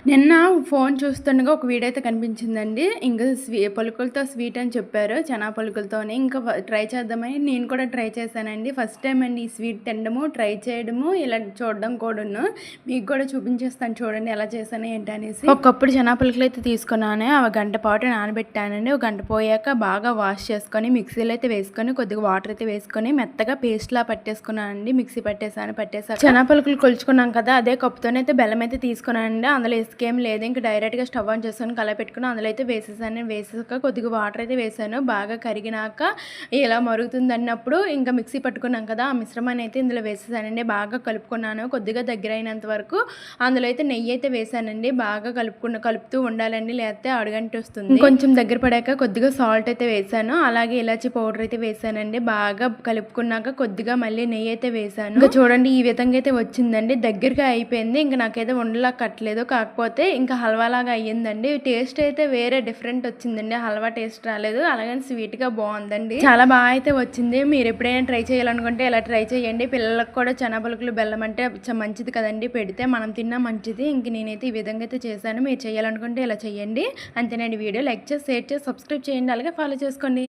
నిన్న ఫోన్ చూస్తుండగా ఒక వీడియో అయితే కనిపించిందండి. ఇంక పలుకులతో స్వీట్ అని చెప్పారు. చనా పలుకులతోని. ఇంకా ట్రై చేద్దామని నేను కూడా ట్రై చేశానండి. ఫస్ట్ టైమ్ అండి ఈ స్వీట్ తినడము, ట్రై చేయడము, ఇలా చూడడం కూడాను. మీకు కూడా చూపించేస్తాను చూడండి ఎలా చేశాను ఏంటనేసి. ఒక కప్పుడు చనా పలుకులు అయితే తీసుకున్నాను. అవి గంట పాటు నానబెట్టానండి. ఒక గంట పోయాక బాగా వాష్ చేసుకొని మిక్సీలో అయితే వేసుకొని కొద్దిగా వాటర్ అయితే వేసుకొని మెత్తగా పేస్ట్లా పట్టేసుకున్నానండి. మిక్సీ పట్టేసాక చనా పలుకులు కొలుచుకున్నాం కదా, అదే కప్పుతోనైతే బెల్లం అయితే తీసుకున్నానండి. అందులో ఏం లేదు. ఇంక డైరెక్ట్‌గా స్టవ్ ఆన్ చేసుకొని కలపెట్టుకొని అందులో అయితే వేసేసాను. నేను వేసాక కొద్దిగా వాటర్ అయితే వేసాను. బాగా కరిగినాక ఇలా మరుగుతుందన్నప్పుడు ఇంకా మిక్సీ పట్టుకున్నాం కదా, ఆ మిశ్రమాన్ని అయితే ఇందులో వేసేసానండి. బాగా కలుపుకున్నాను. కొద్దిగా దగ్గరైనంత వరకు అందులో అయితే నెయ్యి అయితే వేసానండి. బాగా కలుపుతూ ఉండాలండి, లేకపోతే అడుగంటొస్తుంది. కొంచెం దగ్గర పడాక కొద్దిగా సాల్ట్ అయితే వేసాను. అలాగే ఇలాచీ పౌడర్ అయితే వేసానండి. బాగా కలుపుకున్నాక కొద్దిగా మళ్ళీ నెయ్యి అయితే వేసాను. ఇంకా చూడండి ఈ విధంగా అయితే వచ్చిందండి. దగ్గరగా అయిపోయింది. ఇంకా నాకైతే ఉండలా కట్టలేదు. కాకపోతే ఇంకా హల్వాలాగా అయ్యిందండి. టేస్ట్ అయితే వేరే డిఫరెంట్ వచ్చిందండి. హల్వా టేస్ట్ రాలేదు. అలాగని స్వీట్గా బాగుందండి. చాలా బాగా అయితే వచ్చింది. మీరు ఎప్పుడైనా ట్రై చేయాలనుకుంటే ఇలా ట్రై చేయండి. పిల్లలకు కూడా చనా పలుకులు బెల్లం అంటే మంచిది కదండి, పెడితే మనం తిన్నా మంచిది. ఇంక నేనైతే ఈ విధంగా అయితే చేశాను. మీరు చేయాలనుకుంటే ఇలా చేయండి. అంతేనండి. వీడియో లైక్ చేసి షేర్ చేసి సబ్స్క్రైబ్ చేయండి. అలాగే ఫాలో చేసుకోండి.